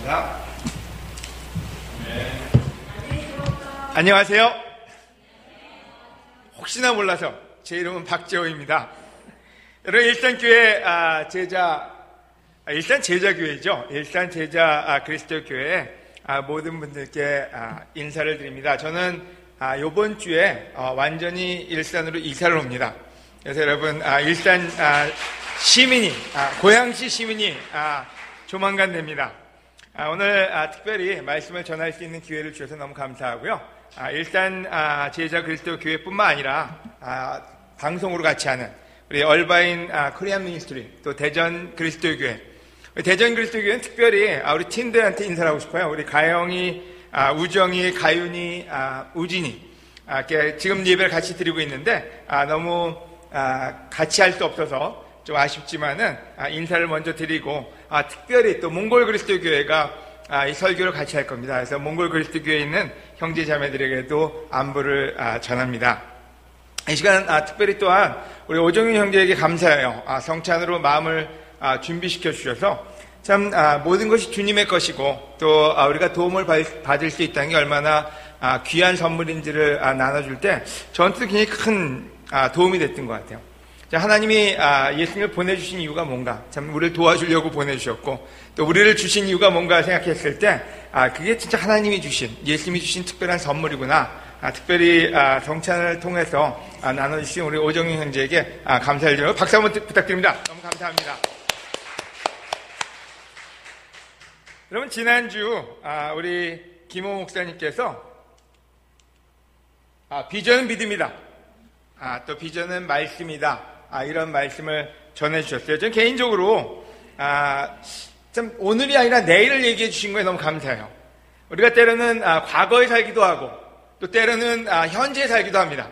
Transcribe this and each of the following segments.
감사합니다. 안녕하세요. 혹시나 몰라서 제 이름은 박재호입니다. 여러분, 일산교회 일산 제자교회죠. 일산 제자 그리스도교회 모든 분들께 인사를 드립니다. 저는 이번 주에 완전히 일산으로 이사를 옵니다. 그래서 여러분, 일산 시민이, 고양시 시민이 조만간 됩니다. 오늘 특별히 말씀을 전할 수 있는 기회를 주셔서 너무 감사하고요. 일산 제자 그리스도교회뿐만 아니라 방송으로 같이 하는 우리 얼바인 코리안 미니스트리, 또 대전 그리스도교회, 대전 그리스도교회는 특별히 우리 팀들한테 인사를 하고 싶어요. 우리 가영이, 우정이, 가윤이, 우진이 지금 예배를 같이 드리고 있는데 너무 같이 할 수 없어서 좀 아쉽지만은 인사를 먼저 드리고 특별히 또 몽골 그리스도교회가 이 설교를 같이 할 겁니다. 그래서 몽골 그리스도교회에 있는 형제 자매들에게도 안부를 전합니다. 이 시간 특별히 또한 우리 오정윤 형제에게 감사해요. 성찬으로 마음을 준비시켜 주셔서 참 모든 것이 주님의 것이고 또 우리가 도움을 받을 수 있다는 게 얼마나 귀한 선물인지를 나눠줄 때 저한테도 굉장히 큰 도움이 됐던 것 같아요. 하나님이 예수님을 보내주신 이유가 뭔가, 참 우리를 도와주려고 보내주셨고 또 우리를 주신 이유가 뭔가 생각했을 때 그게 진짜 하나님이 주신, 예수님이 주신 특별한 선물이구나. 특별히 성찬을 통해서 나눠주신 우리 오정윤 형제에게 감사를 드리고 박수 한번 부탁드립니다. 너무 감사합니다. 여러분, 지난주 우리 김호 목사님께서 비전은 믿음이다, 또 비전은 말씀이다, 이런 말씀을 전해주셨어요. 저는 개인적으로 참 오늘이 아니라 내일을 얘기해 주신 거에 너무 감사해요. 우리가 때로는 과거에 살기도 하고 또 때로는 현재에 살기도 합니다.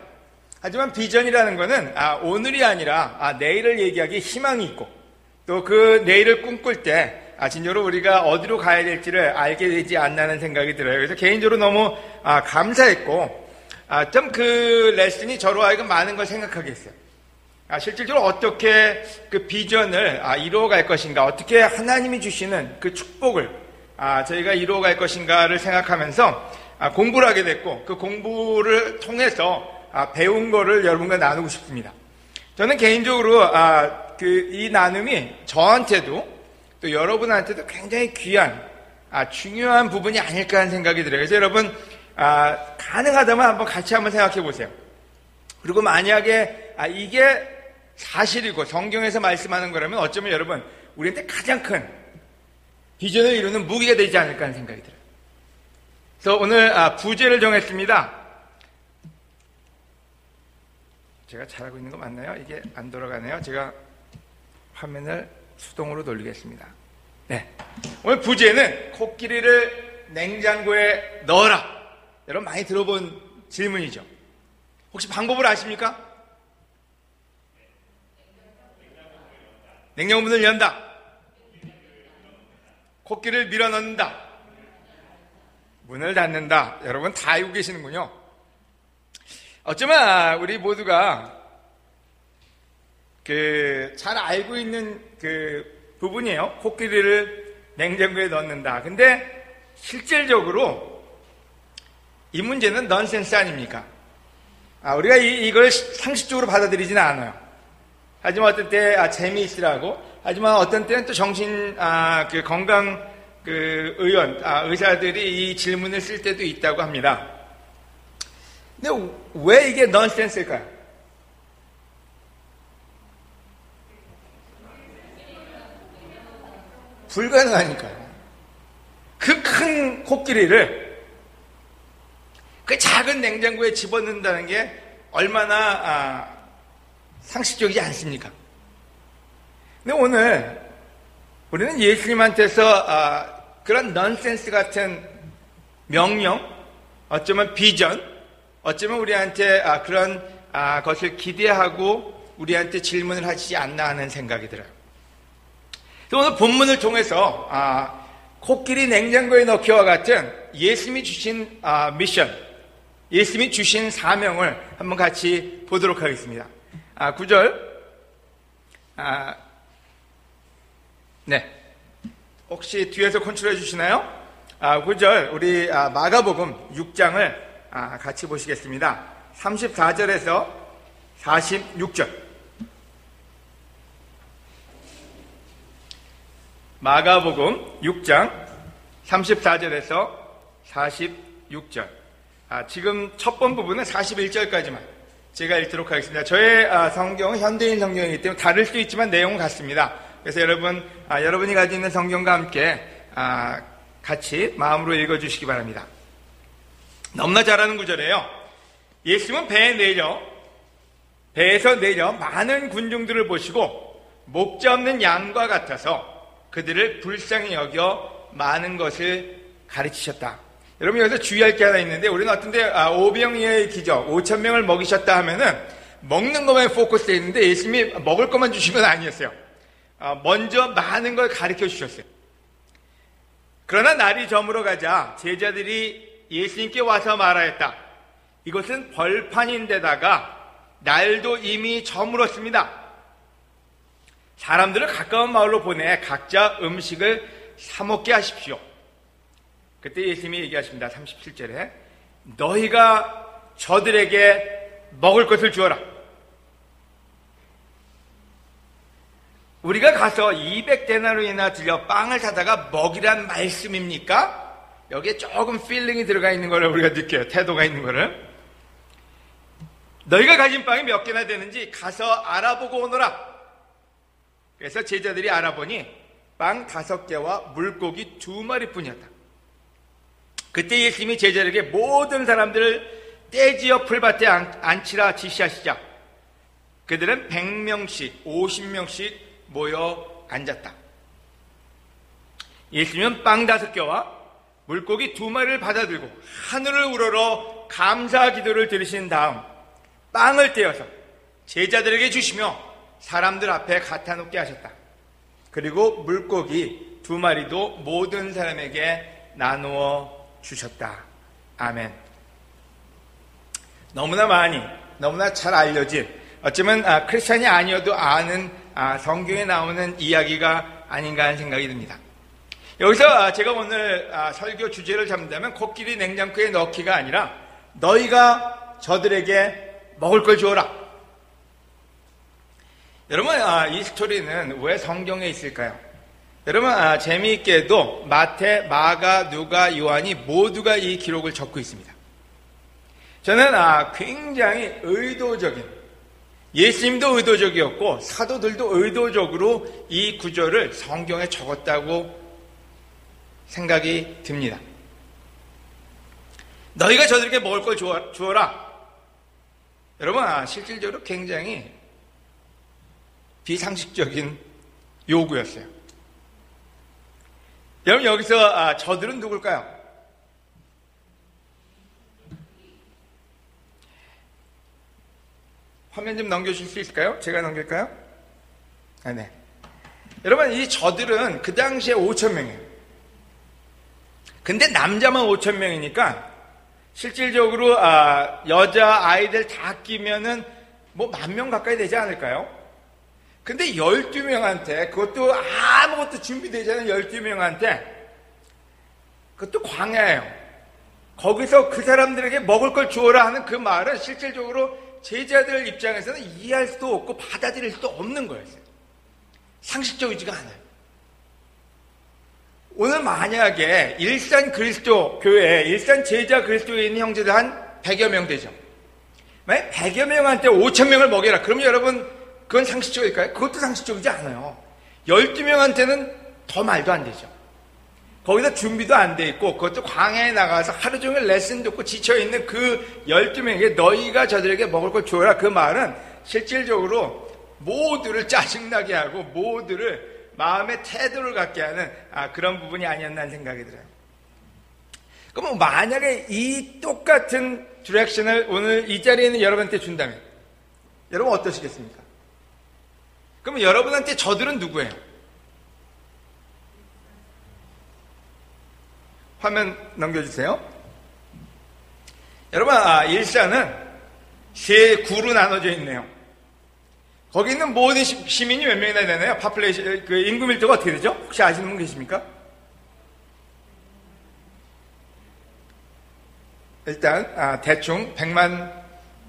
하지만 비전이라는 거는 오늘이 아니라 내일을 얘기하기에 희망이 있고 또 그 내일을 꿈꿀 때 진짜로 우리가 어디로 가야 될지를 알게 되지 않나는 생각이 들어요. 그래서 개인적으로 너무 감사했고 좀 그 레슨이 저로 하여금 많은 걸 생각하게 했어요. 실질적으로 어떻게 그 비전을 이루어갈 것인가, 어떻게 하나님이 주시는 그 축복을 저희가 이루어갈 것인가를 생각하면서 공부를 하게 됐고 그 공부를 통해서 배운 거를 여러분과 나누고 싶습니다. 저는 개인적으로 이 나눔이 저한테도 또 여러분한테도 굉장히 귀한 중요한 부분이 아닐까 하는 생각이 들어요. 그래서 여러분 가능하다면 한번 같이 한번 생각해 보세요. 그리고 만약에 이게 사실이고 성경에서 말씀하는 거라면 어쩌면 여러분 우리한테 가장 큰 비전을 이루는 무기가 되지 않을까 하는 생각이 들어요. 그래서 오늘 부제를 정했습니다. 제가 잘하고 있는 거 맞나요? 이게 안 돌아가네요. 제가 화면을 수동으로 돌리겠습니다. 네, 오늘 부제는 코끼리를 냉장고에 넣어라. 여러분 많이 들어본 질문이죠. 혹시 방법을 아십니까? 냉장고 문을 연다, 코끼리를 밀어 넣는다, 문을 닫는다. 여러분 다 알고 계시는군요. 어쩌면 우리 모두가 잘 알고 있는 그 부분이에요. 코끼리를 냉장고에 넣는다. 근데 실질적으로 이 문제는 넌센스 아닙니까? 우리가 이걸 상식적으로 받아들이지는 않아요. 하지만 어떤 때 재미있으라고, 하지만 어떤 때는 또 정신 건강 의원 의사들이 이 질문을 쓸 때도 있다고 합니다. 근데 왜 이게 넌센스일까요? 불가능하니까요. 그 큰 코끼리를 그 작은 냉장고에 집어넣는다는 게 얼마나 상식적이지 않습니까? 근데 오늘 우리는 예수님한테서 그런 넌센스 같은 명령, 어쩌면 비전, 어쩌면 우리한테 그런 것을 기대하고 우리한테 질문을 하시지 않나 하는 생각이 들어요. 오늘 본문을 통해서 코끼리 냉장고에 넣기와 같은 예수님이 주신 미션, 예수님이 주신 사명을 한번 같이 보도록 하겠습니다. 9절. 네. 혹시 뒤에서 컨트롤해 주시나요? 9절 우리 마가복음 6장을 같이 보시겠습니다. 34절에서 46절. 마가복음 6장 34절에서 46절. 지금 첫 번 부분은 41절까지만 제가 읽도록 하겠습니다. 저의 성경은 현대인 성경이기 때문에 다를 수 있지만 내용은 같습니다. 그래서 여러분이 가지고 있는 성경과 함께 같이 마음으로 읽어주시기 바랍니다. 너무나 잘 아는 구절이에요. 예수님은 배에서 내려 많은 군중들을 보시고 목자 없는 양과 같아서 그들을 불쌍히 여겨 많은 것을 가르치셨다. 여러분 여기서 주의할 게 하나 있는데, 우리는 어떤데 오병이어의 기적 5,000명을 먹이셨다 하면은 먹는 것만 포커스되어 있는데, 예수님이 먹을 것만 주신 건 아니었어요. 먼저 많은 걸 가르쳐 주셨어요. 그러나 날이 저물어 가자 제자들이 예수님께 와서 말하였다. 이것은 벌판인데다가 날도 이미 저물었습니다. 사람들을 가까운 마을로 보내 각자 음식을 사 먹게 하십시오. 그때 예수님이 얘기하십니다. 37절에 너희가 저들에게 먹을 것을 주어라. 우리가 가서 200데나리온이나 들여 빵을 사다가 먹이란 말씀입니까? 여기에 조금 필링이 들어가 있는 걸 우리가 느껴요. 태도가 있는 거를. 너희가 가진 빵이 몇 개나 되는지 가서 알아보고 오너라. 그래서 제자들이 알아보니 빵 5개와 물고기 2마리뿐이었다. 그때 예수님이 제자들에게 모든 사람들을 떼지어 풀밭에 앉히라 지시하시자 그들은 100명씩 50명씩 모여 앉았다. 예수님은 빵 5개와 물고기 2마리를 받아들고 하늘을 우러러 감사 기도를 드리신 다음 빵을 떼어서 제자들에게 주시며 사람들 앞에 갖다 놓게 하셨다. 그리고 물고기 2마리도 모든 사람에게 나누어 주셨다. 아멘. 너무나 잘 알려진, 어쩌면 크리스찬이 아니어도 아는 성경에 나오는 이야기가 아닌가 하는 생각이 듭니다. 여기서 제가 오늘 설교 주제를 잡는다면 코끼리 냉장고에 넣기가 아니라 너희가 저들에게 먹을 걸 주어라. 여러분, 이 스토리는 왜 성경에 있을까요? 여러분, 재미있게도 마태, 마가, 누가, 요한이 모두가 이 기록을 적고 있습니다. 저는 굉장히 의도적인, 예수님도 의도적이었고 사도들도 의도적으로 이 구절을 성경에 적었다고 생각이 듭니다. 너희가 저들에게 먹을 걸 주어라. 여러분, 실질적으로 굉장히 비상식적인 요구였어요. 여러분, 여기서 저들은 누굴까요? 화면 좀 넘겨주실 수 있을까요? 제가 넘길까요? 네. 여러분, 이 저들은 그 당시에 5,000명이에요. 근데 남자만 5,000명이니까 실질적으로 여자 아이들 다 끼면은 뭐 10,000명 가까이 되지 않을까요? 근데 12명한테, 그것도 아무것도 준비되지 않은 12명한테, 그것도 광야예요. 거기서 그 사람들에게 먹을 걸 주어라 하는 그 말은 실질적으로 제자들 입장에서는 이해할 수도 없고 받아들일 수도 없는 거였어요. 상식적이지가 않아요. 오늘 만약에 일산 그리스도 교회, 일산 제자 그리스도에 있는 형제들 한 100여 명 되죠. 만약 100여 명한테 5,000명을 먹여라. 그러면 여러분, 그건 상식적일까요? 그것도 상식적이지 않아요. 12명한테는 더 말도 안 되죠. 거기다 준비도 안 돼 있고, 그것도 광야에 나가서 하루 종일 레슨 듣고 지쳐있는 그 12명에게 너희가 저들에게 먹을 걸 주어라. 그 말은 실질적으로 모두를 짜증나게 하고 모두를 마음의 태도를 갖게 하는 그런 부분이 아니었나 하는 생각이 들어요. 그럼 만약에 이 똑같은 디렉션을 오늘 이 자리에 있는 여러분한테 준다면 여러분 어떠시겠습니까? 그럼 여러분한테 저들은 누구예요? 화면 넘겨주세요. 여러분, 일산은 세 구로 나눠져 있네요. 거기 있는 모든 시민이 몇 명이나 되나요? 파플레이션, 그 인구 밀도가 어떻게 되죠? 혹시 아시는 분 계십니까? 일단 대충 100만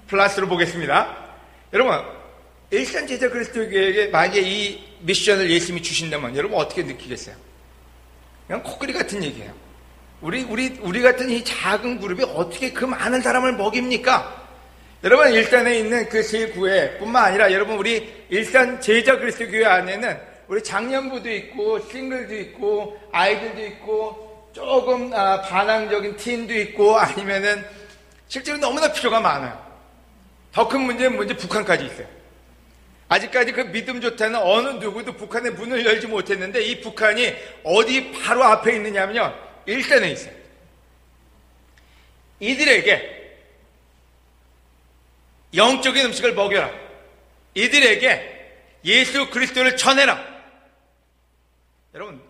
플러스로 보겠습니다. 여러분, 일산제자 그리스도교회에게 만약에 이 미션을 예수님이 주신다면 여러분 어떻게 느끼겠어요? 그냥 코끼리 같은 얘기예요. 우리 같은 이 작은 그룹이 어떻게 그 많은 사람을 먹입니까? 여러분, 일산에 있는 그 세 구회 뿐만 아니라 여러분, 우리 일산 제자 그리스도교회 안에는 우리 장년부도 있고 싱글도 있고 아이들도 있고 조금 반항적인 틴도 있고 아니면은 실제로 너무나 필요가 많아요. 더 큰 문제는 북한까지 있어요. 아직까지 그 믿음 좋다는 어느 누구도 북한의 문을 열지 못했는데 이 북한이 어디 바로 앞에 있느냐면요, 일산에 있어요. 이들에게 영적인 음식을 먹여라. 이들에게 예수 그리스도를 전해라. 여러분,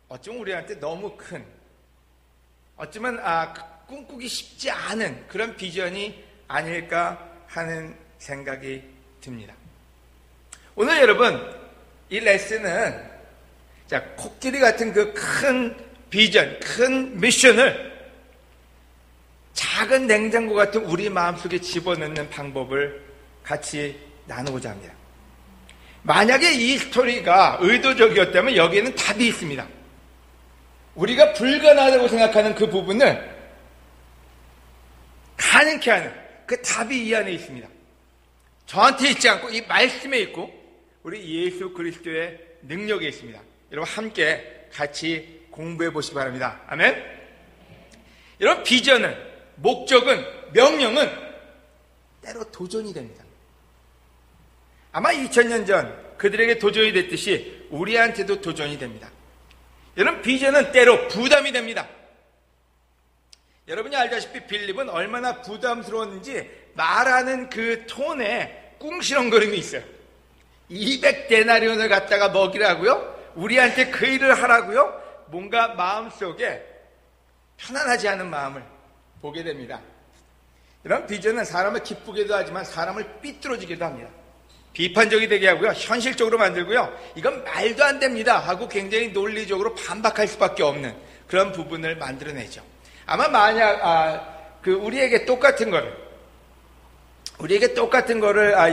어쩌면 우리한테 너무 큰, 어쩌면 꿈꾸기 쉽지 않은 그런 비전이 아닐까 하는 생각이 듭니다. 오늘 여러분, 이 레슨은 코끼리 같은 그 큰 비전, 큰 미션을 작은 냉장고 같은 우리 마음속에 집어넣는 방법을 같이 나누고자 합니다. 만약에 이 스토리가 의도적이었다면 여기에는 답이 있습니다. 우리가 불가능하다고 생각하는 그 부분을 가능케 하는 그 답이 이 안에 있습니다. 저한테 있지 않고 이 말씀에 있고 우리 예수 그리스도의 능력에 있습니다. 여러분 함께 같이 공부해 보시기 바랍니다. 아멘. 여러분, 비전은, 목적은, 명령은 때로 도전이 됩니다. 아마 2000년 전 그들에게 도전이 됐듯이 우리한테도 도전이 됩니다. 여러분, 비전은 때로 부담이 됩니다. 여러분이 알다시피 빌립은 얼마나 부담스러웠는지 말하는 그 톤에 꿍시렁거림이 있어요. 200데나리온을 갖다가 먹이라고요? 우리한테 그 일을 하라고요? 뭔가 마음속에 편안하지 않은 마음을 보게 됩니다. 이런 비전은 사람을 기쁘게도 하지만 사람을 삐뚤어지게도 합니다. 비판적이 되게 하고요, 현실적으로 만들고요, 이건 말도 안 됩니다 하고 굉장히 논리적으로 반박할 수밖에 없는 그런 부분을 만들어내죠. 아마 만약 우리에게 똑같은 거를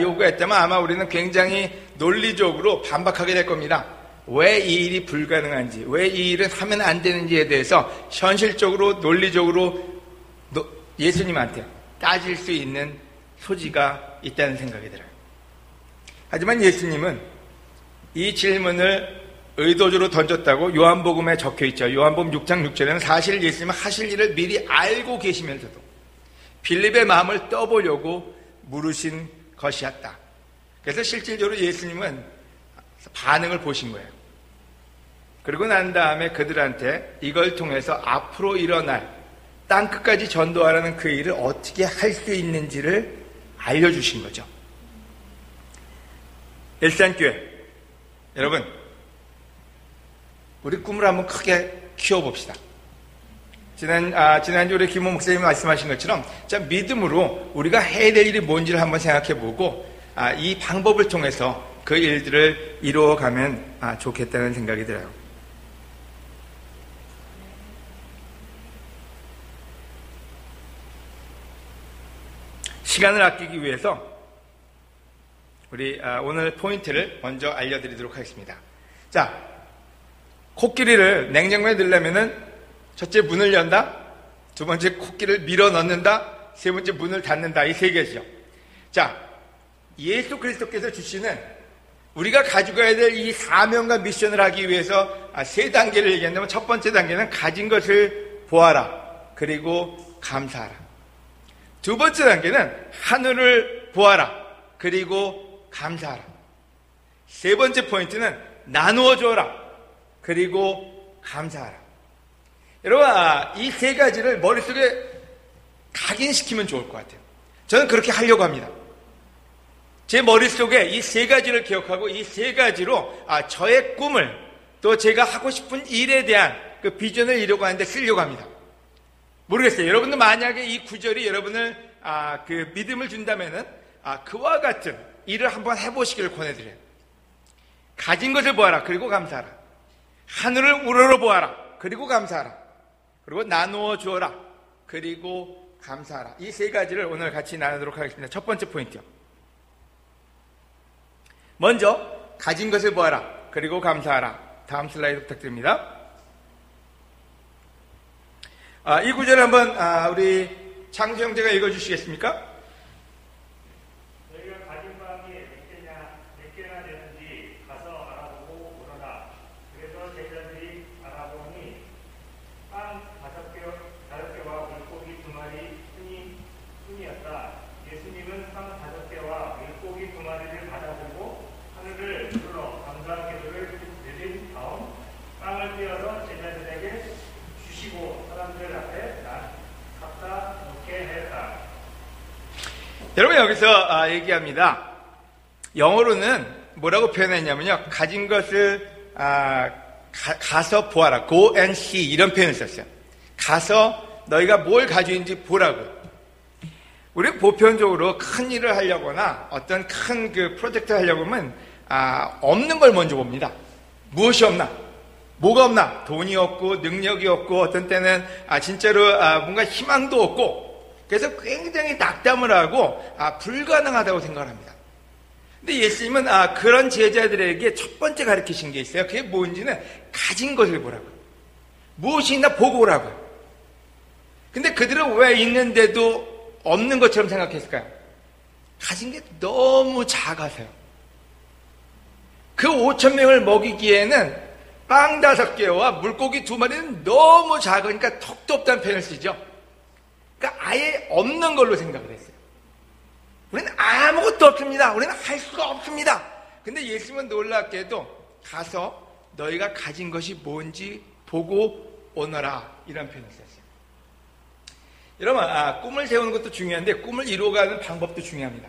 요구했다면 아마 우리는 굉장히 논리적으로 반박하게 될 겁니다. 왜 이 일이 불가능한지, 왜 이 일은 하면 안 되는지에 대해서 현실적으로, 논리적으로 예수님한테 따질 수 있는 소지가 있다는 생각이 들어요. 하지만 예수님은 이 질문을 의도적으로 던졌다고 요한복음에 적혀 있죠. 요한복음 6장 6절에는 사실 예수님은 하실 일을 미리 알고 계시면서도 빌립의 마음을 떠보려고 물으신 것이었다. 그래서 실질적으로 예수님은 반응을 보신 거예요. 그리고 난 다음에 그들한테 이걸 통해서 앞으로 일어날 땅끝까지 전도하라는 그 일을 어떻게 할 수 있는지를 알려주신 거죠. 일산교회, 여러분, 우리 꿈을 한번 크게 키워봅시다. 지난주 우리 김호 목사님이 말씀하신 것처럼 믿음으로 우리가 해야 될 일이 뭔지를 한번 생각해보고 이 방법을 통해서 그 일들을 이루어가면 좋겠다는 생각이 들어요. 시간을 아끼기 위해서 우리 오늘 포인트를 먼저 알려드리도록 하겠습니다. 자, 코끼리를 냉장고에 넣으려면은 첫째 문을 연다, 두 번째 코끼리를 밀어 넣는다, 세 번째 문을 닫는다, 이 세 개죠. 자, 예수 그리스도께서 주시는 우리가 가지고 가야 될 이 사명과 미션을 하기 위해서 세 단계를 얘기한다면 첫 번째 단계는 가진 것을 보아라, 그리고 감사하라. 두 번째 단계는 하늘을 보아라, 그리고 감사하라. 세 번째 포인트는 나누어 주어라, 그리고 감사하라. 여러분, 이 세 가지를 머릿속에 각인시키면 좋을 것 같아요. 저는 그렇게 하려고 합니다. 제 머릿속에 이 세 가지를 기억하고 이 세 가지로 저의 꿈을, 또 제가 하고 싶은 일에 대한 그 비전을 이루고 하는데 쓰려고 합니다. 모르겠어요. 여러분들 만약에 이 구절이 여러분을 그 믿음을 준다면은 그와 같은 일을 한번 해보시기를 권해드려요. 가진 것을 보아라, 그리고 감사하라. 하늘을 우러러 보아라, 그리고 감사하라. 그리고 나누어 주어라, 그리고 감사하라. 이 세 가지를 오늘 같이 나누도록 하겠습니다. 첫 번째 포인트요. 먼저 가진 것을 보아라. 그리고 감사하라. 다음 슬라이드 부탁드립니다. 이 구절을 한번 우리 창수 형제가 읽어주시겠습니까? 너희가 가진 빵이 몇 개나 되는지 가서 알아보고 오너라. 그래서 제자들이 알아보니 빵 5개와 물고기 2마리 뿐이었다. 예수님은 빵 5개와 물고기 2마리를 받아보고 하늘을 불러 감사 기도를 드린 다음 빵을 떼어서 제자들에게 주시고 사람들 앞에 갖다 놓게 했다. 여러분 여기서 얘기합니다. 영어로는 뭐라고 표현했냐면요. 가진 것을 가서 보아라. Go and see 이런 표현을 썼어요. 가서 너희가 뭘 가지고 있는지 보라고요. 우리 보편적으로 큰 일을 하려거나 어떤 큰 그 프로젝트를 하려고 하면 없는 걸 먼저 봅니다. 무엇이 없나? 뭐가 없나? 돈이 없고 능력이 없고 어떤 때는 진짜로 뭔가 희망도 없고 그래서 굉장히 낙담을 하고 불가능하다고 생각을 합니다. 근데 예수님은 그런 제자들에게 첫 번째 가르치신 게 있어요. 그게 뭔지는 가진 것을 보라고요. 무엇이 있나 보고 오라고요. 근데 그들은 왜 있는데도 없는 것처럼 생각했을까요? 가진 게 너무 작아서요. 그 5,000명을 먹이기에는 빵 5개와 물고기 2마리는 너무 작으니까 턱도 없다는 표현을 쓰죠. 그러니까 아예 없는 걸로 생각을 했어요. 우리는 아무것도 없습니다. 우리는 할 수가 없습니다. 근데 예수님은 놀랍게도 가서 너희가 가진 것이 뭔지 보고 오너라 이런 표현을 썼어요. 여러분 꿈을 세우는 것도 중요한데 꿈을 이루어가는 방법도 중요합니다.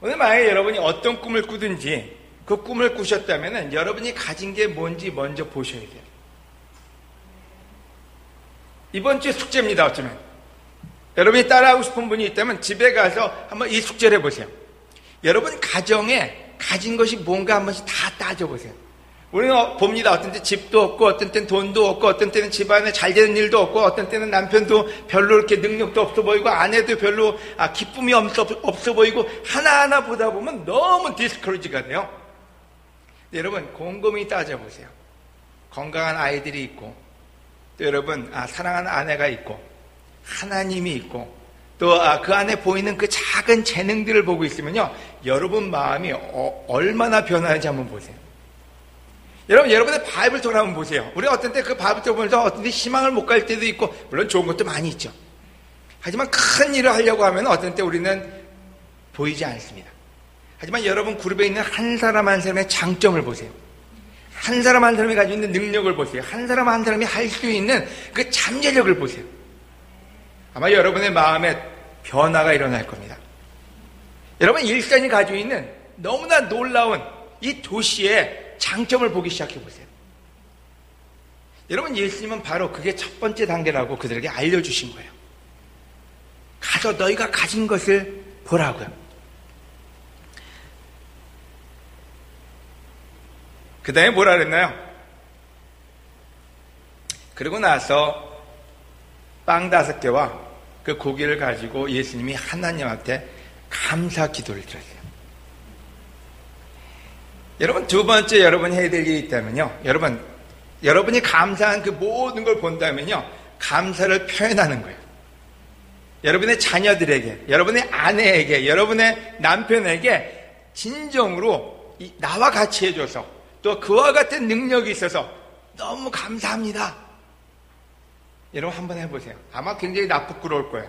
오늘 만약에 여러분이 어떤 꿈을 꾸든지 그 꿈을 꾸셨다면 여러분이 가진 게 뭔지 먼저 보셔야 돼요. 이번 주에 숙제입니다. 어쩌면 여러분이 따라하고 싶은 분이 있다면 집에 가서 한번 이 숙제를 해보세요. 여러분 가정에 가진 것이 뭔가 한 번씩 다 따져보세요. 우리는 봅니다. 어떤 때 집도 없고 어떤 때는 돈도 없고 어떤 때는 집안에 잘 되는 일도 없고 어떤 때는 남편도 별로 이렇게 능력도 없어 보이고 아내도 별로 기쁨이 없어 보이고 하나하나 보다 보면 너무 디스커리지가 돼요. 여러분 곰곰이 따져보세요. 건강한 아이들이 있고 또 여러분 사랑하는 아내가 있고 하나님이 있고 또 그 안에 보이는 그 작은 재능들을 보고 있으면요 여러분 마음이 얼마나 변하는지 한번 보세요. 여러분 여러분의 바이블톡을 한번 보세요. 우리가 어떤 때 그 바이블톡을 보면서 어떤 때 희망을 못 갈 때도 있고 물론 좋은 것도 많이 있죠. 하지만 큰 일을 하려고 하면 어떤 때 우리는 보이지 않습니다. 하지만 여러분 그룹에 있는 한 사람 한 사람의 장점을 보세요. 한 사람 한 사람이 가지고 있는 능력을 보세요. 한 사람 한 사람이 할 수 있는 그 잠재력을 보세요. 아마 여러분의 마음에 변화가 일어날 겁니다. 여러분 일산이 가지고 있는 너무나 놀라운 이 도시의 장점을 보기 시작해 보세요. 여러분 예수님은 바로 그게 첫 번째 단계라고 그들에게 알려주신 거예요. 가서 너희가 가진 것을 보라고요. 그 다음에 뭐라 그랬나요? 그러고 나서 빵 5개와 그 고기를 가지고 예수님이 하나님한테 감사 기도를 드렸어요. 여러분 두 번째 여러분이 해야 될 일이 있다면요. 여러분이 감사한 그 모든 걸 본다면요. 감사를 표현하는 거예요. 여러분의 자녀들에게, 여러분의 아내에게, 여러분의 남편에게 진정으로 나와 같이 해줘서 또 그와 같은 능력이 있어서 너무 감사합니다. 여러분 한번 해보세요. 아마 굉장히 부끄러울 거예요.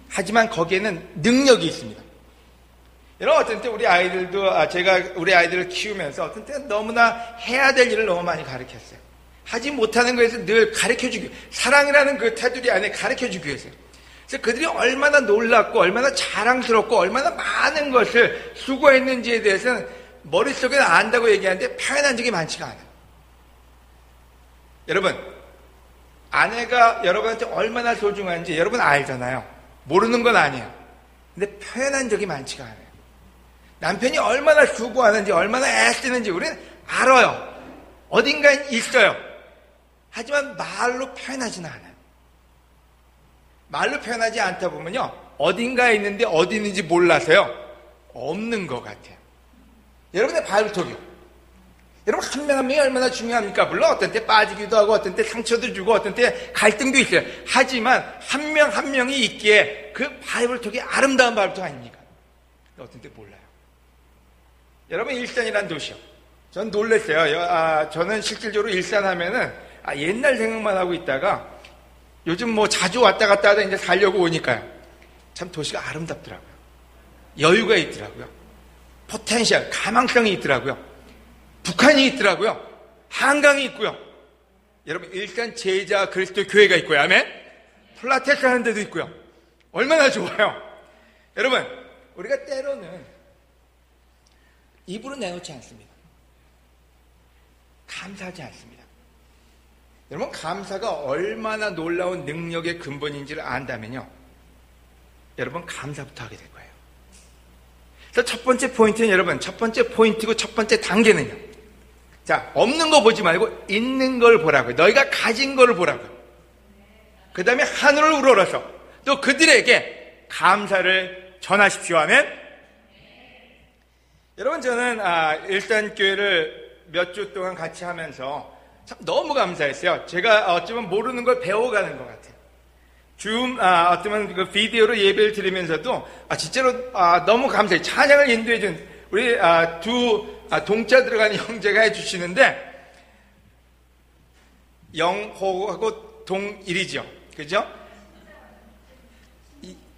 하지만 거기에는 능력이 있습니다. 여러분 어떤 때 우리 아이들도 제가 우리 아이들을 키우면서 어떤 때는 너무나 해야 될 일을 너무 많이 가르쳤어요. 하지 못하는 것에서 늘 가르쳐주기 사랑이라는 그 테두리 안에 가르쳐주기 위해서요. 그래서 그들이 얼마나 놀랍고 얼마나 자랑스럽고 얼마나 많은 것을 수고했는지에 대해서는 머릿속에 안다고 얘기하는데 표현한 적이 많지가 않아요. 여러분 아내가 여러분한테 얼마나 소중한지 여러분 알잖아요. 모르는 건 아니에요. 근데 표현한 적이 많지가 않아요. 남편이 얼마나 수고하는지 얼마나 애쓰는지 우리는 알아요. 어딘가에 있어요. 하지만 말로 표현하지는 않아요. 말로 표현하지 않다 보면요, 어딘가에 있는데 어디 있는지 몰라서요, 없는 것 같아요. 여러분의 바이블톡이요. 여러분, 한 명 한 명이 얼마나 중요합니까? 물론 어떤 때 빠지기도 하고, 어떤 때 상처도 주고, 어떤 때 갈등도 있어요. 하지만 한 명 한 명이 있기에 그 바이블톡이 아름다운 바이블톡 아닙니까? 어떤 때 몰라요. 여러분, 일산이란 도시요. 전 놀랐어요. 저는 실질적으로 일산 하면은 옛날 생각만 하고 있다가 요즘 뭐 자주 왔다 갔다 하다 이제 살려고 오니까요, 참 도시가 아름답더라고요. 여유가 있더라고요. 포텐셜, 가망성이 있더라고요. 북한이 있더라고요. 한강이 있고요. 여러분, 일산 제자 그리스도 교회가 있고요. 아멘? 플라테스 하는 데도 있고요. 얼마나 좋아요. 여러분, 우리가 때로는 입으로 내놓지 않습니다. 감사하지 않습니다. 여러분, 감사가 얼마나 놀라운 능력의 근본인지를 안다면요, 여러분, 감사부터 하게 될 거예요. 그래서 첫 번째 포인트는, 여러분, 첫 번째 포인트고 첫 번째 단계는요, 자, 없는 거 보지 말고 있는 걸 보라고요. 너희가 가진 걸 보라고요. 그 다음에 하늘을 우러러서 또 그들에게 감사를 전하십시오. 아멘? 여러분, 저는 일산교회를 몇 주 동안 같이 하면서 참 너무 감사했어요. 제가 어쩌면 모르는 걸 배워가는 것 같아요. 어쩌면 그 비디오로 예배를 드리면서도 진짜로 너무 감사해요. 찬양을 인도해준 우리 두 동자 들어가는 형제가 해주시는데, 영호하고 동일이죠. 그죠?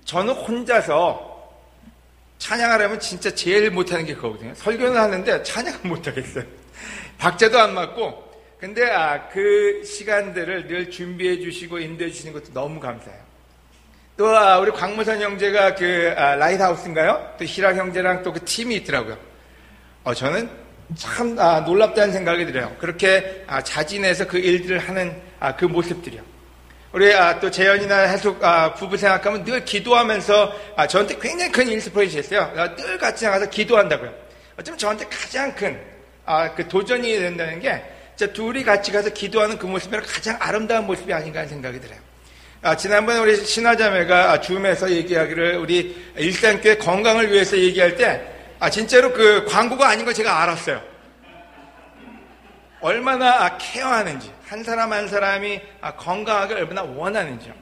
저는 혼자서 찬양하려면 진짜 제일 못하는 게 그거거든요. 설교는 하는데 찬양은 못하겠어요. 박자도 안 맞고. 근데 그 시간들을 늘 준비해 주시고 인도해 주시는 것도 너무 감사해요. 또 우리 광무선 형제가 그 라이트하우스인가요? 또 희락 형제랑 또 그 팀이 있더라고요. 저는 참 놀랍다는 생각이 들어요. 그렇게 자진해서 그 일들을 하는 그 모습들이요. 우리 또 재현이나 해숙 부부 생각하면 늘 기도하면서 저한테 굉장히 큰 인스피레이션이었어요. 늘 같이 나가서 기도한다고요. 어쩌면 저한테 가장 큰 그 도전이 된다는 게, 둘이 같이 가서 기도하는 그 모습이 가장 아름다운 모습이 아닌가 하는 생각이 들어요. 지난번에 우리 신화자매가 줌에서 얘기하기를 우리 일산교회 건강을 위해서 얘기할 때 진짜로 그 광고가 아닌 걸 제가 알았어요. 얼마나 케어하는지, 한 사람 한 사람이 건강하게 얼마나 원하는지요.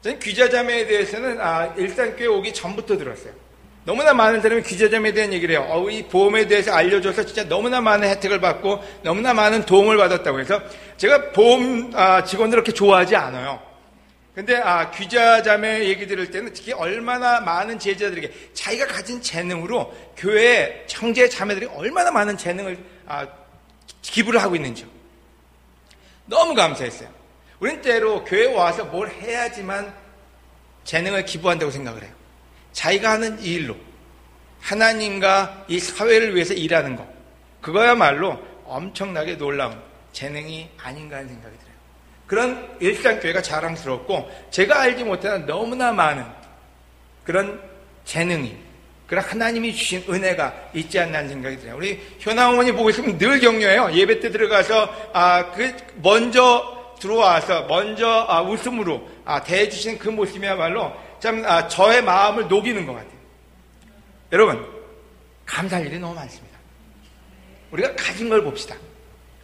저는 귀자자매에 대해서는 일산교회 오기 전부터 들었어요. 너무나 많은 사람이 귀자자매에 대한 얘기를 해요. 이 보험에 대해서 알려줘서 진짜 너무나 많은 혜택을 받고 너무나 많은 도움을 받았다고 해서, 제가 보험 직원들 그렇게 좋아하지 않아요. 근데 귀자자매 얘기 들을 때는 특히 얼마나 많은 제자들에게 자기가 가진 재능으로 교회 형제 자매들이 얼마나 많은 재능을 기부를 하고 있는지요. 너무 감사했어요. 우린 때로 교회에 와서 뭘 해야지만 재능을 기부한다고 생각을 해요. 자기가 하는 이 일로 하나님과 이 사회를 위해서 일하는 거, 그거야말로 엄청나게 놀라운 재능이 아닌가 하는 생각이 들어요. 그런 일산교회가 자랑스럽고, 제가 알지 못하는 너무나 많은 그런 재능이, 그런 하나님이 주신 은혜가 있지 않나 하는 생각이 들어요. 우리 현아 어머니 보고 있으면 늘 격려해요. 예배 때 들어가서 먼저 들어와서 먼저 웃음으로 대해주시는 그 모습이야말로 참 저의 마음을 녹이는 것 같아요. 여러분, 감사할 일이 너무 많습니다. 우리가 가진 걸 봅시다.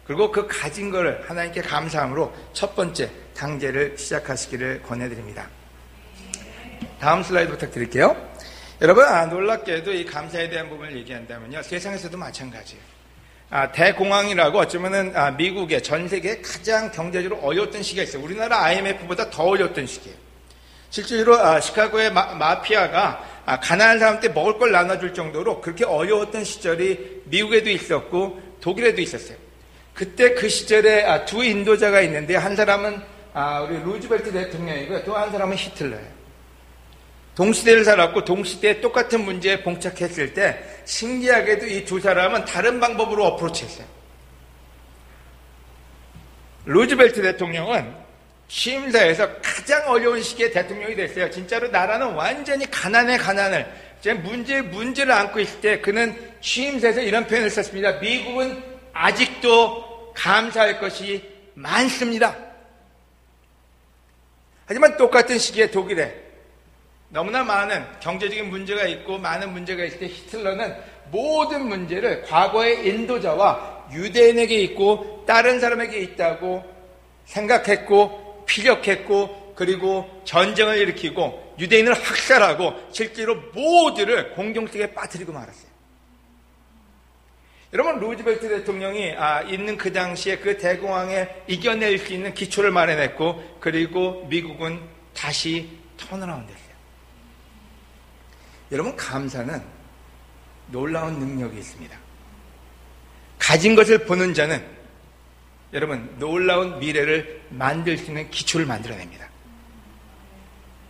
그리고 그 가진 거를 하나님께 감사함으로 첫 번째 단계를 시작하시기를 권해드립니다. 다음 슬라이드 부탁드릴게요. 여러분, 놀랍게도 이 감사에 대한 부분을 얘기한다면요, 세상에서도 마찬가지예요. 대공황이라고 어쩌면은 미국의 전 세계에 가장 경제적으로 어려웠던 시기가 있어요. 우리나라 IMF보다 더 어려웠던 시기예요. 실제로 시카고의 마피아가 가난한 사람한테 먹을 걸 나눠줄 정도로 그렇게 어려웠던 시절이 미국에도 있었고 독일에도 있었어요. 그때 그 시절에 두 인도자가 있는데, 한 사람은 우리 루즈벨트 대통령이고요, 또 한 사람은 히틀러예요. 동시대를 살았고 동시대에 똑같은 문제에 봉착했을 때 신기하게도 이 두 사람은 다른 방법으로 어프로치했어요. 루즈벨트 대통령은 취임사에서 가장 어려운 시기에 대통령이 됐어요. 진짜로 나라는 완전히 가난을 문제를 안고 있을 때 그는 취임사에서 이런 표현을 썼습니다. 미국은 아직도 감사할 것이 많습니다. 하지만 똑같은 시기에 독일에 너무나 많은 경제적인 문제가 있고 많은 문제가 있을 때 히틀러는 모든 문제를 과거의 인도자와 유대인에게 있고 다른 사람에게 있다고 생각했고 피력했고 그리고 전쟁을 일으키고 유대인을 학살하고 실제로 모두를 공경색에 빠뜨리고 말았어요. 여러분, 루즈벨트 대통령이 있는 그 당시에 그 대공황에 이겨낼 수 있는 기초를 마련했고 그리고 미국은 다시 턴어라운드 됐어요. 여러분, 감사는 놀라운 능력이 있습니다. 가진 것을 보는 자는 여러분 놀라운 미래를 만들 수 있는 기초를 만들어냅니다.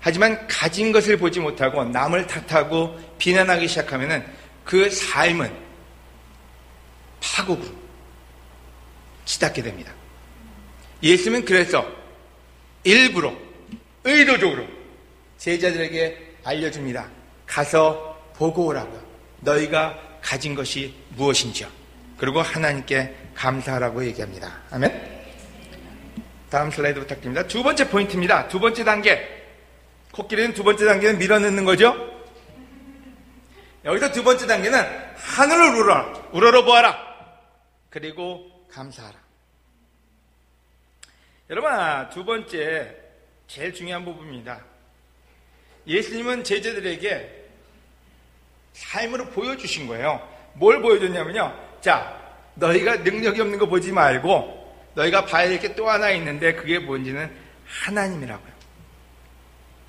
하지만 가진 것을 보지 못하고 남을 탓하고 비난하기 시작하면 그 삶은 파국으로 치닫게 됩니다. 예수님은 그래서 일부러 의도적으로 제자들에게 알려줍니다. 가서 보고 오라고요. 너희가 가진 것이 무엇인지요. 그리고 하나님께 감사하라고 얘기합니다. 아멘. 다음 슬라이드 부탁드립니다. 두 번째 포인트입니다. 두 번째 단계. 코끼리는 두 번째 단계는 밀어넣는 거죠. 여기서 두 번째 단계는 하늘을 우러러보아라. 그리고 감사하라. 여러분, 두 번째 제일 중요한 부분입니다. 예수님은 제자들에게 삶으로 보여주신 거예요. 뭘 보여줬냐면요. 자, 너희가 능력이 없는 거 보지 말고 너희가 봐야 될 게 또 하나 있는데 그게 뭔지는 하나님이라고요.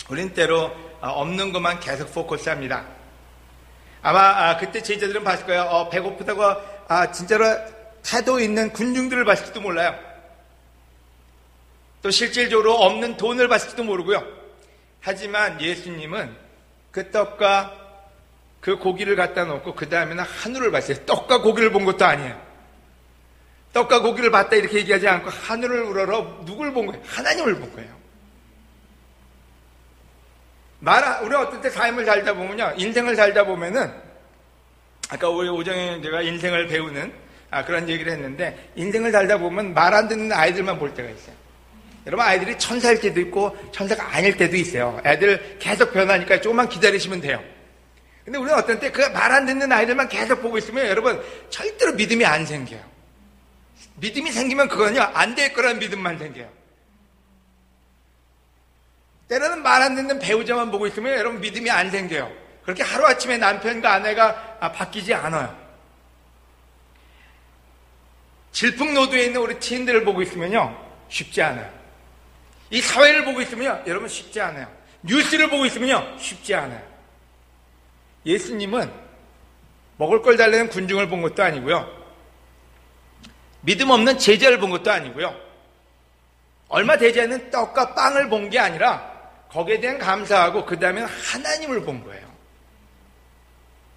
우린 때로 없는 것만 계속 포커스합니다. 아마 그때 제자들은 봤을 거예요. 배고프다고 진짜로 태도 있는 군중들을 봤을지도 몰라요. 또 실질적으로 없는 돈을 봤을지도 모르고요. 하지만 예수님은 그 떡과 그 고기를 갖다 놓고 그 다음에는 하늘을 봤어요. 떡과 고기를 본 것도 아니에요. 떡과 고기를 봤다 이렇게 얘기하지 않고 하늘을 우러러 누굴 본 거예요? 하나님을 본 거예요. 우리가 어떤 때 삶을 살다 보면요, 인생을 살다 보면은 아까 우리 오정현 제가 인생을 배우는 그런 얘기를 했는데, 인생을 살다 보면 말 안 듣는 아이들만 볼 때가 있어요. 여러분, 아이들이 천사일 때도 있고 천사가 아닐 때도 있어요. 애들 계속 변하니까 조금만 기다리시면 돼요. 근데 우리는 어떤 때 그 말 안 듣는 아이들만 계속 보고 있으면 여러분 절대로 믿음이 안 생겨요. 믿음이 생기면 그거는요, 안 될 거라는 믿음만 생겨요. 때로는 말 안 듣는 배우자만 보고 있으면 여러분 믿음이 안 생겨요. 그렇게 하루아침에 남편과 아내가 바뀌지 않아요. 질풍노도에 있는 우리 지인들을 보고 있으면요, 쉽지 않아요. 이 사회를 보고 있으면요, 여러분 쉽지 않아요. 뉴스를 보고 있으면요, 쉽지 않아요. 예수님은 먹을 걸 달라는 군중을 본 것도 아니고요, 믿음 없는 제자를 본 것도 아니고요, 얼마 되지 않은 떡과 빵을 본 게 아니라 거기에 대한 감사하고 그 다음에 하나님을 본 거예요.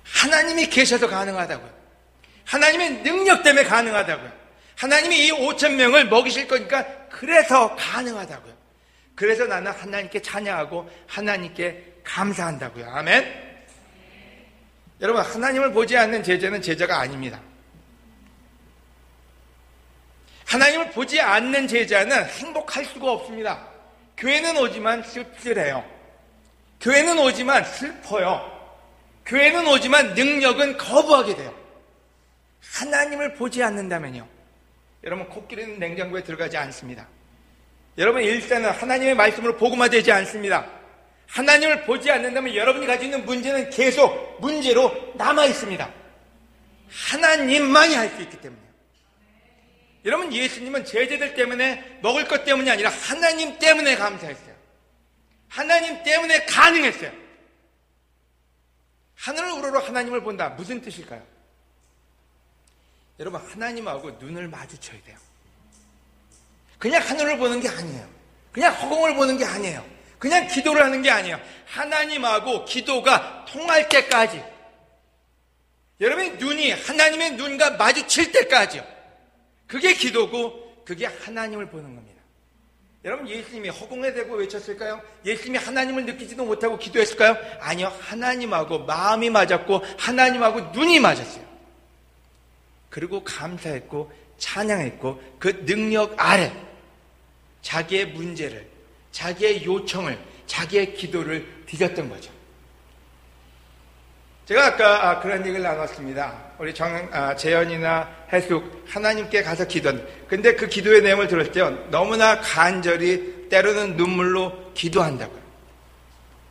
하나님이 계셔서 가능하다고요. 하나님의 능력 때문에 가능하다고요. 하나님이 이 5,000명을 먹이실 거니까 그래서 가능하다고요. 그래서 나는 하나님께 찬양하고 하나님께 감사한다고요. 아멘. 여러분, 하나님을 보지 않는 제자는 제자가 아닙니다. 하나님을 보지 않는 제자는 행복할 수가 없습니다. 교회는 오지만 씁쓸해요. 교회는 오지만 슬퍼요. 교회는 오지만 능력은 거부하게 돼요. 하나님을 보지 않는다면요, 여러분, 코끼리는 냉장고에 들어가지 않습니다. 여러분, 일생은 하나님의 말씀으로 복음화되지 않습니다. 하나님을 보지 않는다면 여러분이 가지고 있는 문제는 계속 문제로 남아있습니다. 하나님만이 할 수 있기 때문에. 여러분, 예수님은 제자들 때문에, 먹을 것 때문이 아니라 하나님 때문에 감사했어요. 하나님 때문에 가능했어요. 하늘을 우러러 하나님을 본다. 무슨 뜻일까요? 여러분, 하나님하고 눈을 마주쳐야 돼요. 그냥 하늘을 보는 게 아니에요. 그냥 허공을 보는 게 아니에요. 그냥 기도를 하는 게 아니에요. 하나님하고 기도가 통할 때까지, 여러분의 눈이 하나님의 눈과 마주칠 때까지요, 그게 기도고 그게 하나님을 보는 겁니다. 여러분, 예수님이 허공에 대고 외쳤을까요? 예수님이 하나님을 느끼지도 못하고 기도했을까요? 아니요. 하나님하고 마음이 맞았고 하나님하고 눈이 맞았어요. 그리고 감사했고 찬양했고 그 능력 아래 자기의 문제를, 자기의 요청을, 자기의 기도를 드렸던 거죠. 제가 아까 그런 얘기를 나눴습니다. 우리 재현이나 해숙, 하나님께 가서 기도한다. 근데 그 기도의 내용을 들을 때 너무나 간절히 때로는 눈물로 기도한다고요.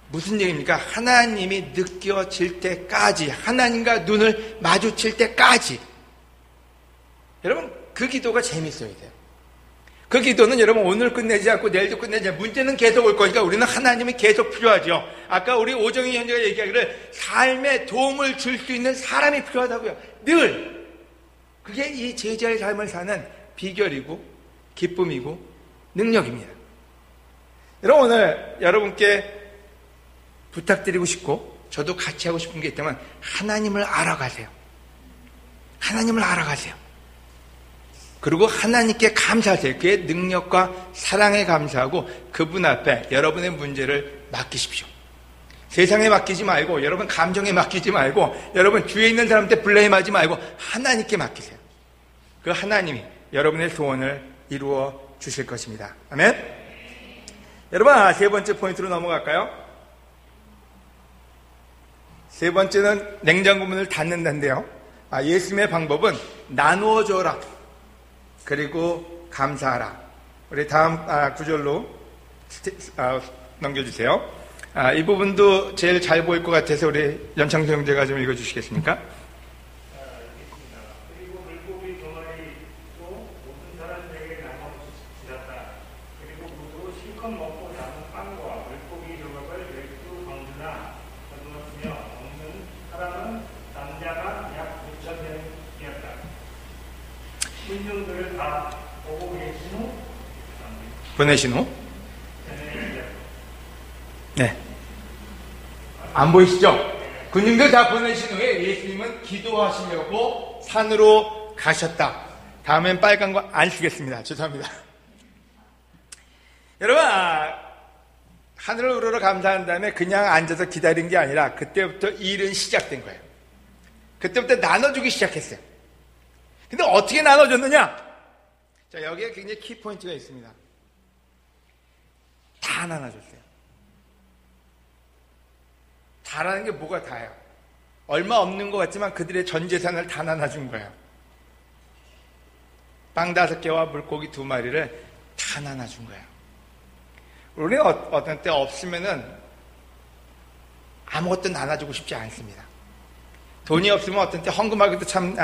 무슨 얘기입니까? 하나님이 느껴질 때까지, 하나님과 눈을 마주칠 때까지. 여러분, 그 기도가 재밌어야 돼요. 그 기도는 여러분 오늘 끝내지 않고 내일도 끝내지 않고 문제는 계속 올 거니까 우리는 하나님이 계속 필요하죠. 아까 우리 오정희 형제가 얘기하기를 삶에 도움을 줄 수 있는 사람이 필요하다고요. 늘. 그게 이 제자의 삶을 사는 비결이고 기쁨이고 능력입니다. 여러분 오늘 여러분께 부탁드리고 싶고 저도 같이 하고 싶은 게 있다면 하나님을 알아가세요. 하나님을 알아가세요. 그리고 하나님께 감사하세요. 그의 능력과 사랑에 감사하고 그분 앞에 여러분의 문제를 맡기십시오. 세상에 맡기지 말고 여러분 감정에 맡기지 말고 여러분 주위에 있는 사람한테 블레임하지 말고 하나님께 맡기세요. 그 하나님이 여러분의 소원을 이루어 주실 것입니다. 아멘. 여러분 세 번째 포인트로 넘어갈까요? 세 번째는 냉장고 문을 닫는다인데요. 예수님의 방법은 나누어 줘라. 그리고 감사하라. 우리 다음 구절로 넘겨주세요. 이 부분도 제일 잘 보일 것 같아서 우리 연창수 형제가 좀 읽어주시겠습니까? 그리고 물고기 두 마리도 모든 사람들에게 나눠 주셨다. 그리고 모두 실컷 먹고 남은 빵과 물고기 조각을 12광주나 건너으며 먹는 사람은 남자가 약 6,000명이었다. 군중들을 다 보고 계신 후 보내신 후? 네. 안 보이시죠? 군중들 다 보내신 후에 예수님은 기도하시려고 산으로 가셨다. 다음엔 빨간 거 안 쓰겠습니다. 죄송합니다. 여러분, 하늘을 우러러 감사한 다음에 그냥 앉아서 기다린 게 아니라 그때부터 일은 시작된 거예요. 그때부터 나눠주기 시작했어요. 근데 어떻게 나눠줬느냐? 자, 여기에 굉장히 키포인트가 있습니다. 다 나눠줬어요. 다라는 게 뭐가 다예요? 얼마 없는 것 같지만 그들의 전 재산을 다 나눠준 거예요. 빵 5개와 물고기 2마리를 다 나눠준 거예요. 우리는 어떤 때 없으면은 아무것도 나눠주고 싶지 않습니다. 돈이 없으면 어떤 때 헌금하기도 참,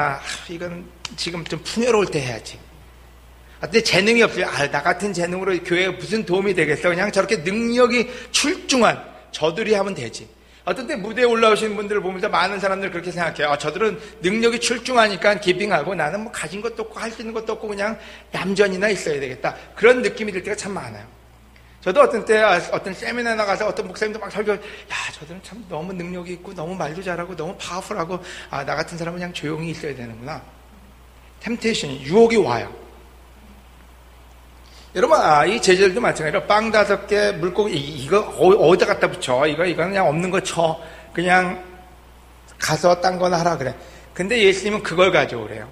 이건 지금 좀 풍요로울 때 해야지. 어떤 때 재능이 없어요. 나 같은 재능으로 교회에 무슨 도움이 되겠어. 그냥 저렇게 능력이 출중한 저들이 하면 되지. 어떤 때 무대에 올라오시는 분들을 보면서 많은 사람들 그렇게 생각해요. 저들은 능력이 출중하니까 기빙하고 나는 뭐 가진 것도 없고 할 수 있는 것도 없고 그냥 얌전히나 있어야 되겠다. 그런 느낌이 들 때가 참 많아요. 저도 어떤 때 어떤 세미나 나가서 어떤 목사님도 막 설교, 저들은 참 너무 능력이 있고 너무 말도 잘하고 너무 파워풀하고 나 같은 사람은 그냥 조용히 있어야 되는구나. 템테이션이, 유혹이 와요. 여러분, 이 제자들도 마찬가지로 빵 5개, 물고기, 이거 어디다 갖다 붙여? 이거는 그냥 없는 거 쳐. 그냥 가서 딴 거나 하라 그래. 근데 예수님은 그걸 가져오래요.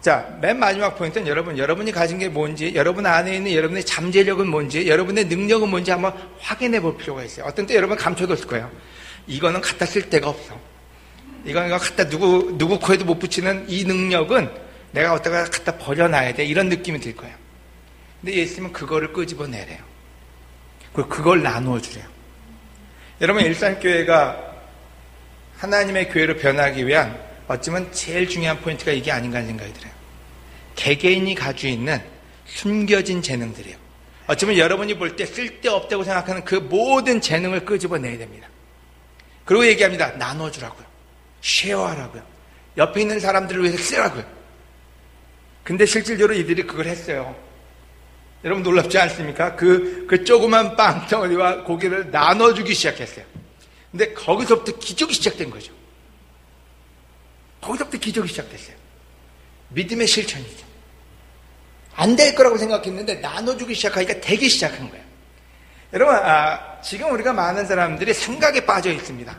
자, 맨 마지막 포인트는 여러분이 가진 게 뭔지, 여러분 안에 있는 여러분의 잠재력은 뭔지, 여러분의 능력은 뭔지 한번 확인해 볼 필요가 있어요. 어떤 때 여러분 감춰뒀을 거예요. 이거는 갖다 쓸 데가 없어. 이거 갖다 누구 코에도 못 붙이는 이 능력은 내가 어디다가 갖다 버려놔야 돼. 이런 느낌이 들 거예요. 근데 예수님은 그거를 끄집어내래요. 그리고 그걸 나누어 주래요. 여러분, 일산교회가 하나님의 교회로 변하기 위한 어쩌면 제일 중요한 포인트가 이게 아닌가 하는 생각이 들어요. 개개인이 가지고 있는 숨겨진 재능들이에요. 어쩌면 여러분이 볼 때 쓸데없다고 생각하는 그 모든 재능을 끄집어내야 됩니다. 그리고 얘기합니다. 나눠주라고요. 쉐어하라고요. 옆에 있는 사람들을 위해서 쓰라고요. 근데 실질적으로 이들이 그걸 했어요. 여러분 놀랍지 않습니까? 그 조그만 빵 덩어리와 고기를 나눠주기 시작했어요. 근데 거기서부터 기적이 시작된 거죠. 거기서부터 기적이 시작됐어요. 믿음의 실천이죠. 안 될 거라고 생각했는데 나눠주기 시작하니까 되기 시작한 거예요. 여러분, 지금 우리가 많은 사람들이 생각에 빠져 있습니다.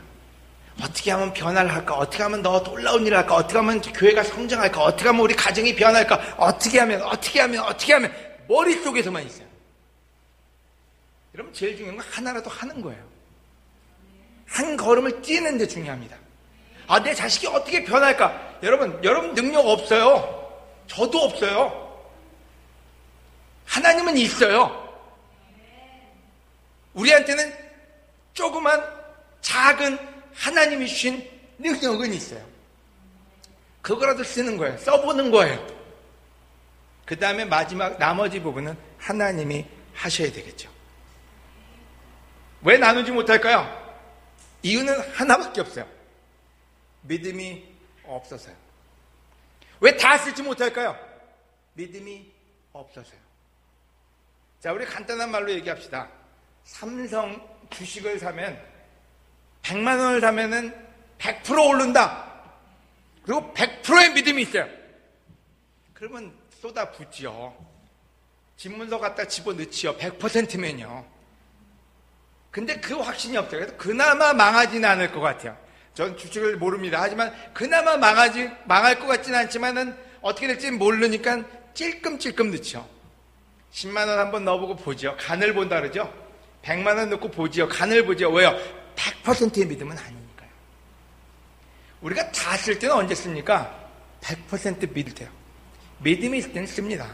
어떻게 하면 변화를 할까? 어떻게 하면 더 놀라운 일을 할까? 어떻게 하면 교회가 성장할까? 어떻게 하면 우리 가정이 변할까? 어떻게 하면 머릿속에서만 있어요. 여러분, 제일 중요한 건 하나라도 하는 거예요. 한 걸음을 뛰는 게 중요합니다. 내 자식이 어떻게 변할까? 여러분 능력 없어요. 저도 없어요. 하나님은 있어요. 우리한테는 조그만 작은 하나님이 주신 능력은 있어요. 그거라도 쓰는 거예요. 써보는 거예요. 그 다음에 마지막 나머지 부분은 하나님이 하셔야 되겠죠. 왜 나누지 못할까요? 이유는 하나밖에 없어요. 믿음이 없어서요. 왜 다 쓰지 못할까요? 믿음이 없어서요. 자, 우리 간단한 말로 얘기합시다. 삼성 주식을 사면 100만 원을 사면은 100% 오른다. 그리고 100%의 믿음이 있어요. 그러면 쏟아붓지요. 집문서 갖다 집어넣지요. 100%면요. 근데 그 확신이 없어요. 그래서 그나마 망하지는 않을 것 같아요. 전 주식을 모릅니다. 하지만 그나마 망할 것 같지는 않지만은 어떻게 될지는 모르니까 찔끔찔끔 넣죠. 10만 원 한번 넣어보고 보죠. 간을 본다 그러죠. 100만 원 넣고 보지요. 간을 보죠. 왜요? 100%의 믿음은 아니니까요. 우리가 다 쓸 때는 언제 씁니까? 100% 믿을 때요. 믿음이 있을 때는 씁니다.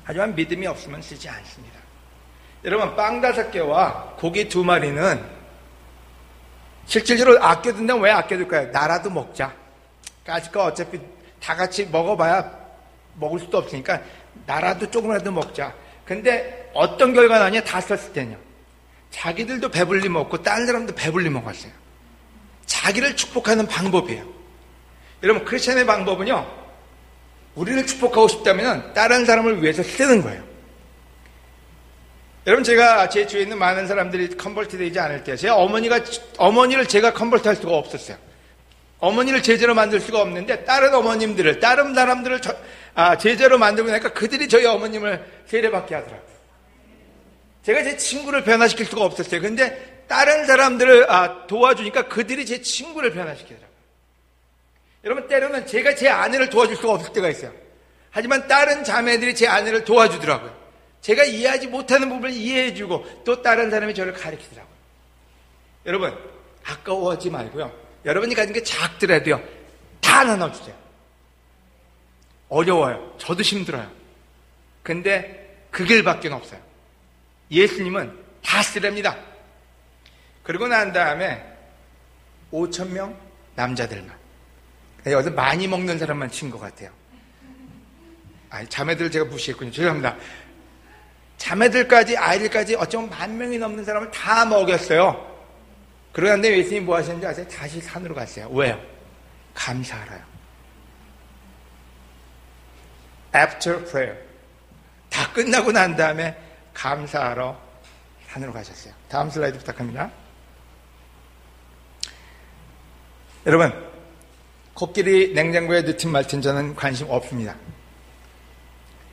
하지만 믿음이 없으면 쓰지 않습니다. 여러분, 빵 5개와 고기 2마리는 실질적으로 아껴둔다면 왜 아껴둘까요? 나라도 먹자. 까짓거 어차피 다 같이 먹어봐야 먹을 수도 없으니까 나라도 조금이라도 먹자. 근데 어떤 결과가 나냐? 다 썼을 때는요. 자기들도 배불리 먹고 다른 사람도 배불리 먹었어요. 자기를 축복하는 방법이에요. 여러분, 크리스천의 방법은요, 우리를 축복하고 싶다면 다른 사람을 위해서 쓰는 거예요. 여러분, 제가 제 주위에 있는 많은 사람들이 컨버트 되지 않을 때, 제 어머니를 제가 컨버트 할 수가 없었어요. 어머니를 제자로 만들 수가 없는데, 다른 어머님들을, 다른 사람들을 제자로 만들고 나니까 그들이 저희 어머님을 세례받게 하더라고요. 제가 제 친구를 변화시킬 수가 없었어요. 근데 다른 사람들을 도와주니까 그들이 제 친구를 변화시키더라고요. 여러분, 때로는 제가 제 아내를 도와줄 수가 없을 때가 있어요. 하지만 다른 자매들이 제 아내를 도와주더라고요. 제가 이해하지 못하는 부분을 이해해주고 또 다른 사람이 저를 가르치더라고요. 여러분, 아까워하지 말고요. 여러분이 가진 게 작더라도요, 다 나눠주세요. 어려워요. 저도 힘들어요. 근데 그 길밖에 없어요. 예수님은 다 쓰랍니다. 그러고 난 다음에 5,000명 남자들만. 여기서 많이 먹는 사람만 친 것 같아요. 자매들 제가 무시했군요. 죄송합니다. 자매들까지, 아이들까지 어쩌면 10,000명이 넘는 사람을 다 먹였어요. 그러는데 예수님이 뭐 하셨는지 아세요? 다시 산으로 갔어요. 왜요? 감사하라요. After prayer. 다 끝나고 난 다음에 감사하러 산으로 가셨어요. 다음 슬라이드 부탁합니다. 여러분, 코끼리 냉장고에 넣든 말든 저는 관심 없습니다.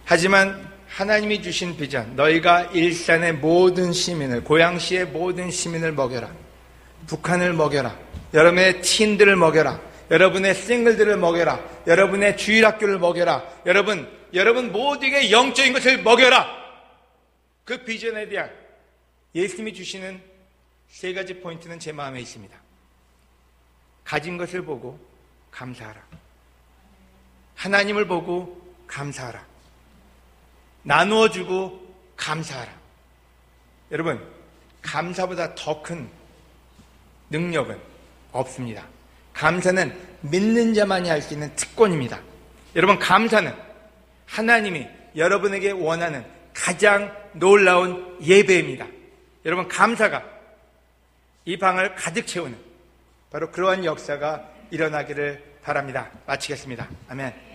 하지만 하나님이 주신 비전, 너희가 일산의 모든 시민을, 고양시의 모든 시민을 먹여라. 북한을 먹여라. 여러분의 티인들을 먹여라. 여러분의 싱글들을 먹여라. 여러분의 주일학교를 먹여라. 여러분 모두에게 영적인 것을 먹여라. 그 비전에 대한 예수님이 주시는 3가지 포인트는 제 마음에 있습니다. 가진 것을 보고 감사하라. 하나님을 보고 감사하라. 나누어주고 감사하라. 여러분, 감사보다 더 큰 능력은 없습니다. 감사는 믿는 자만이 할 수 있는 특권입니다. 여러분, 감사는 하나님이 여러분에게 원하는 가장 놀라운 예배입니다. 여러분, 감사가 이 방을 가득 채우는 바로 그러한 역사가 일어나기를 바랍니다. 마치겠습니다. 아멘.